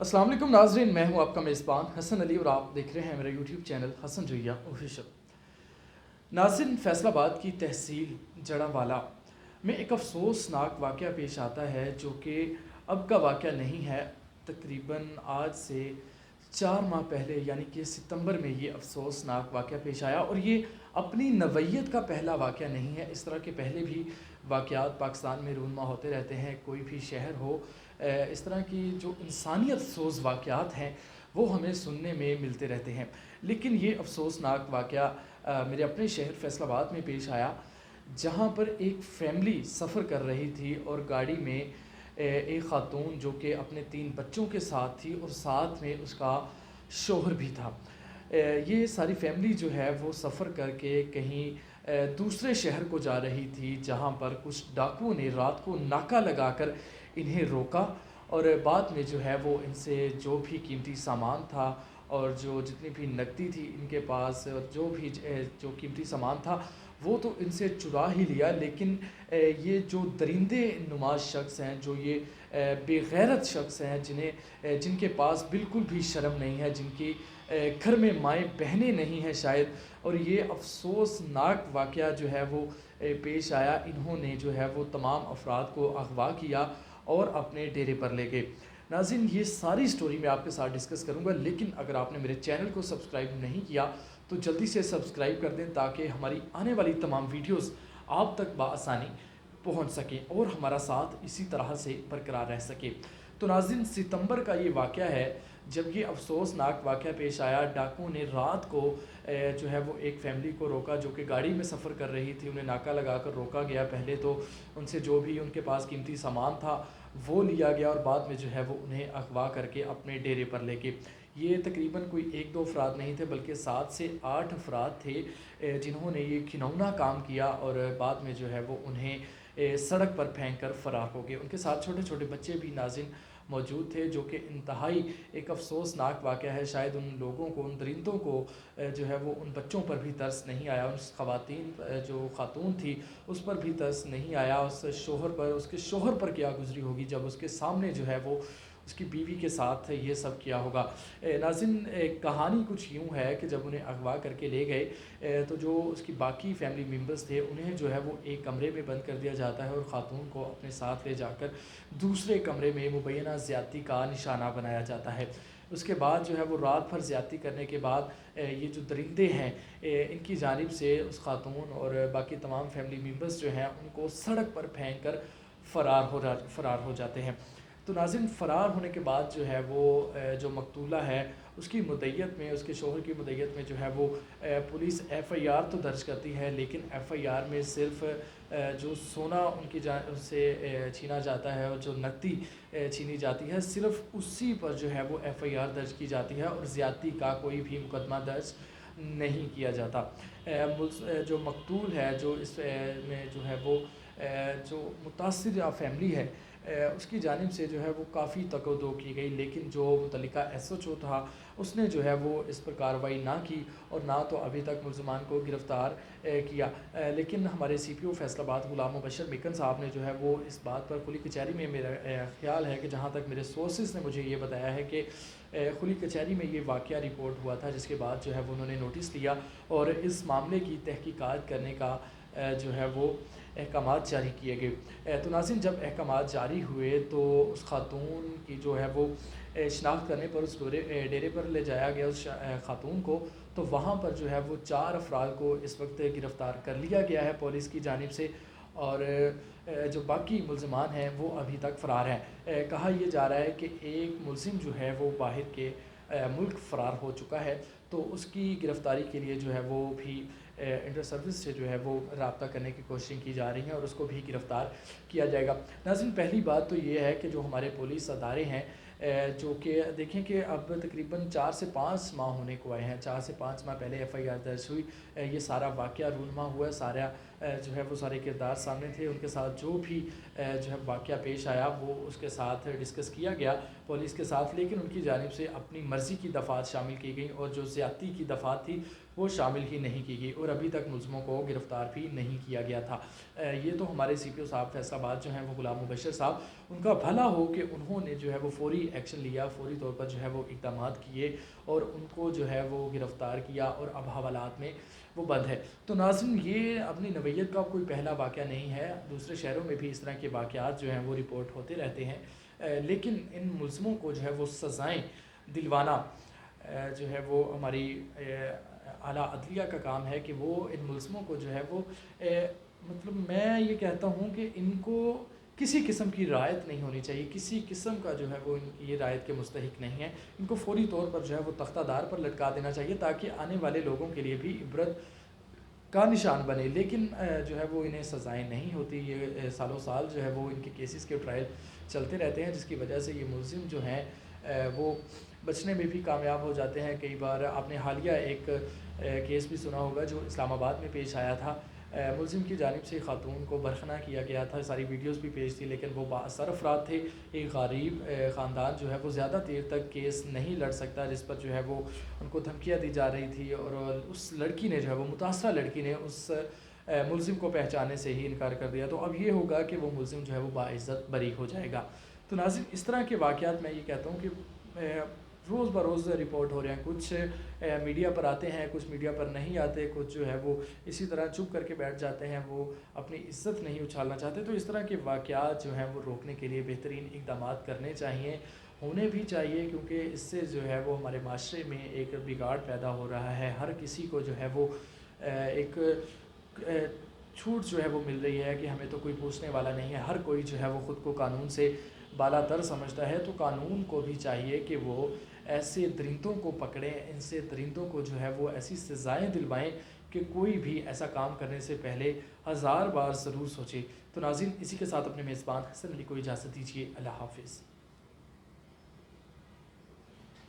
السلام علیکم ناظرین، میں ہوں آپ کا میزبان حسن علی اور آپ دیکھ رہے ہیں میرا یوٹیوب چینل حسن جویا آفیشل۔ ناظرین، فیصل آباد کی تحصیل جڑا والا میں ایک افسوسناک واقعہ پیش آتا ہے جو کہ اب کا واقعہ نہیں ہے، تقریباً آج سے 4 ماہ پہلے یعنی کہ ستمبر میں یہ افسوسناک واقعہ پیش آیا، اور یہ اپنی نوعیت کا پہلا واقعہ نہیں ہے۔ اس طرح کے پہلے بھی واقعات پاکستان میں رونما ہوتے رہتے ہیں، کوئی بھی شہر ہو، اس طرح کی جو انسانیت سوز واقعات ہیں وہ ہمیں سننے میں ملتے رہتے ہیں، لیکن یہ افسوسناک واقعہ میرے اپنے شہر فیصل آباد میں پیش آیا، جہاں پر ایک فیملی سفر کر رہی تھی اور گاڑی میں ایک خاتون جو کہ اپنے 3 بچوں کے ساتھ تھی اور ساتھ میں اس کا شوہر بھی تھا۔ یہ ساری فیملی جو ہے وہ سفر کر کے کہیں دوسرے شہر کو جا رہی تھی، جہاں پر کچھ ڈاکوؤں نے رات کو ناکہ لگا کر انہیں روکا، اور بعد میں جو ہے وہ ان سے جو بھی قیمتی سامان تھا اور جو جتنی بھی نقدی تھی ان کے پاس، اور جو قیمتی سامان تھا وہ تو ان سے چرا ہی لیا، لیکن یہ جو درندے نماز شخص ہیں، جو یہ بے غیرت شخص ہیں، جن کے پاس بالکل بھی شرم نہیں ہے، جن کی گھر میں مائیں بہنیں نہیں ہیں شاید، اور یہ افسوسناک واقعہ جو ہے وہ پیش آیا۔ انہوں نے جو ہے وہ تمام افراد کو اغوا کیا اور اپنے ڈیرے پر لے گئے۔ ناظرین، یہ ساری سٹوری میں آپ کے ساتھ ڈسکس کروں گا، لیکن اگر آپ نے میرے چینل کو سبسکرائب نہیں کیا تو جلدی سے سبسکرائب کر دیں تاکہ ہماری آنے والی تمام ویڈیوز آپ تک بآسانی پہنچ سکیں اور ہمارا ساتھ اسی طرح سے برقرار رہ سکے۔ تو ناظرین، ستمبر کا یہ واقعہ ہے جب یہ افسوسناک واقعہ پیش آیا۔ ڈاکوؤں نے رات کو جو ہے وہ ایک فیملی کو روکا جو کہ گاڑی میں سفر کر رہی تھی، انہیں ناکہ لگا کر روکا گیا۔ پہلے تو ان سے جو بھی ان کے پاس قیمتی سامان تھا وہ لیا گیا، اور بعد میں جو ہے وہ انہیں اغوا کر کے اپنے ڈیرے پر لے کے، یہ تقریباً کوئی 1-2 افراد نہیں تھے بلکہ 7 سے 8 افراد تھے جنہوں نے یہ گھناؤنا کام کیا، اور بعد میں جو ہے وہ انہیں سڑک پر پھینک کر فرار ہو گئے۔ ان کے ساتھ چھوٹے چھوٹے بچے بھی ناظرین موجود تھے، جو کہ انتہائی ایک افسوسناک واقعہ ہے۔ شاید ان لوگوں کو، ان درندوں کو جو ہے وہ ان بچوں پر بھی ترس نہیں آیا، اس جو خاتون تھی اس پر بھی ترس نہیں آیا، اس کے شوہر پر کیا گزری ہوگی جب اس کے سامنے جو ہے وہ اس کی بیوی کے ساتھ یہ سب کیا ہوگا۔ ناظرین، کہانی کچھ یوں ہے کہ جب انہیں اغوا کر کے لے گئے تو جو اس کی باقی فیملی ممبرز تھے انہیں جو ہے وہ ایک کمرے میں بند کر دیا جاتا ہے، اور خاتون کو اپنے ساتھ لے جا کر دوسرے کمرے میں مبینہ زیادتی کا نشانہ بنایا جاتا ہے۔ اس کے بعد جو ہے وہ رات بھر زیادتی کرنے کے بعد یہ جو درندے ہیں ان کی جانب سے اس خاتون اور باقی تمام فیملی ممبرز جو ہیں ان کو سڑک پر پھینک کر فرار ہو جاتے ہیں۔ تو ناظرین، فرار ہونے کے بعد جو ہے وہ جو مقتولہ ہے اس کی مدعیت میں، اس کے شوہر کی مدعیت میں جو ہے وہ پولیس ایف آئی آر تو درج کرتی ہے، لیکن ایف آئی آر میں صرف جو سونا ان کی جانب سے چھینا جاتا ہے اور جو نقدی چھینی جاتی ہے، صرف اسی پر جو ہے وہ ایف آئی آر درج کی جاتی ہے، اور زیادتی کا کوئی بھی مقدمہ درج نہیں کیا جاتا۔ جو مقتول ہے، جو اس میں جو ہے وہ جو متاثرہ فیملی ہے اس کی جانب سے جو ہے وہ کافی تک و دو کی گئی، لیکن جو متعلقہ ایس ایچ او تھا اس نے جو ہے وہ اس پر کارروائی نہ کی اور نہ تو ابھی تک ملزمان کو گرفتار کیا۔ لیکن ہمارے سی پی او فیصل آباد غلام مبشر میکن صاحب نے جو ہے وہ اس بات پر کھلی کچہری میں، میرا خیال ہے کہ جہاں تک میرے سورسز نے مجھے یہ بتایا ہے کہ کھلی کچہری میں یہ واقعہ رپورٹ ہوا تھا، جس کے بعد جو ہے وہ انہوں نے نوٹس لیا اور اس معاملے کی تحقیقات کرنے کا جو ہے وہ احکامات جاری کیے گئے۔ تو ناظرین، جب احکامات جاری ہوئے تو اس خاتون کی جو ہے وہ شناخت کرنے پر اس ڈیرے پر لے جایا گیا اس خاتون کو، تو وہاں پر جو ہے وہ 4 افراد کو اس وقت گرفتار کر لیا گیا ہے پولیس کی جانب سے، اور جو باقی ملزمان ہیں وہ ابھی تک فرار ہیں۔ کہا یہ جا رہا ہے کہ ایک ملزم جو ہے وہ باہر کے ملک فرار ہو چکا ہے، تو اس کی گرفتاری کے لیے جو ہے وہ بھی انٹر سروس سے جو ہے وہ رابطہ کرنے کی کوششیں کی جا رہی ہیں اور اس کو بھی گرفتار کیا جائے گا۔ ناظرین، پہلی بات تو یہ ہے کہ جو ہمارے پولیس ادارے ہیں جو کہ دیکھیں کہ اب تقریباً 4 سے 5 ماہ ہونے کو آئے ہیں، 4 سے 5 ماہ پہلے ایف آئی آر درج ہوئی، یہ سارا واقعہ رونما ہوا، سارا جو ہے وہ سارے کردار سامنے تھے، ان کے ساتھ جو بھی جو ہے واقعہ پیش آیا وہ اس کے ساتھ ڈسکس کیا گیا پولیس کے ساتھ، لیکن ان کی جانب سے اپنی مرضی کی دفعات شامل کی گئیں اور جو زیادتی کی دفعات تھی وہ شامل ہی نہیں کی گئی، اور ابھی تک ملزموں کو گرفتار بھی نہیں کیا گیا تھا۔ یہ تو ہمارے سی پی او صاحب فیصل آباد جو ہیں وہ غلام مبشر صاحب، ان کا بھلا ہو کہ انہوں نے جو ہے وہ فوری ایکشن لیا، فوری طور پر جو ہے وہ اقدامات کیے اور ان کو جو ہے وہ گرفتار کیا، اور اب حوالات میں وہ بند ہے۔ تو ناظرین، یہ اپنی نوعیت کا کوئی پہلا واقعہ نہیں ہے، دوسرے شہروں میں بھی اس طرح کے واقعات جو ہیں وہ رپورٹ ہوتے رہتے ہیں، لیکن ان ملزموں کو جو ہے وہ سزائیں دلوانا جو ہے وہ ہماری اعلیٰ عدلیہ کا کام ہے کہ وہ ان ملزموں کو جو ہے وہ مطلب میں یہ کہتا ہوں کہ ان کو کسی قسم کی رعایت نہیں ہونی چاہیے، کسی قسم کا جو ہے وہ یہ رعایت کے مستحق نہیں ہے، ان کو فوری طور پر جو ہے وہ تختہ دار پر لٹکا دینا چاہیے تاکہ آنے والے لوگوں کے لیے بھی عبرت کا نشان بنے۔ لیکن جو ہے وہ انہیں سزائیں نہیں ہوتی، یہ سالوں سال جو ہے وہ ان کے کیسز کے ٹرائل چلتے رہتے ہیں، جس کی وجہ سے یہ ملزم جو ہیں وہ بچنے میں بھی کامیاب ہو جاتے ہیں۔ کئی بار آپ نے حالیہ ایک کیس بھی سنا ہوگا جو اسلام آباد میں پیش آیا تھا، ملزم کی جانب سے خاتون کو برخنا کیا گیا تھا، ساری ویڈیوز بھی پیش تھی، لیکن وہ بااثر افراد تھے، ایک غریب خاندان جو ہے وہ زیادہ دیر تک کیس نہیں لڑ سکتا، جس پر جو ہے وہ ان کو دھمکیاں دی جا رہی تھی، اور اس لڑکی نے جو ہے وہ متاثرہ لڑکی نے اس ملزم کو پہچانے سے ہی انکار کر دیا۔ تو اب یہ ہوگا کہ وہ ملزم جو ہے وہ باعزت بری ہو جائے گا۔ تو ناظرین، اس طرح کے واقعات میں یہ کہتا ہوں کہ روز بروز رپورٹ ہو رہے ہیں، کچھ میڈیا پر آتے ہیں، کچھ میڈیا پر نہیں آتے، کچھ جو ہے وہ اسی طرح چپ کر کے بیٹھ جاتے ہیں، وہ اپنی عزت نہیں اچھالنا چاہتے۔ تو اس طرح کے واقعات جو ہیں وہ روکنے کے لیے بہترین اقدامات کرنے چاہیے، ہونے بھی چاہیے، کیونکہ اس سے جو ہے وہ ہمارے معاشرے میں ایک بگاڑ پیدا ہو رہا ہے، ہر کسی کو جو ہے وہ ایک چھوٹ جو ہے وہ مل رہی ہے کہ ہمیں تو کوئی پوچھنے والا نہیں ہے، ہر کوئی جو ہے وہ خود کو قانون سے بالا تر سمجھتا ہے۔ تو قانون کو بھی چاہیے کہ وہ ایسے درندوں کو پکڑیں، ان سے درندوں کو جو ہے وہ ایسی سزائیں دلوائیں کہ کوئی بھی ایسا کام کرنے سے پہلے 1000 بار ضرور سوچے۔ تو ناظرین، اسی کے ساتھ اپنے میزبان حسن علی کو اجازت دیجیے، اللہ حافظ۔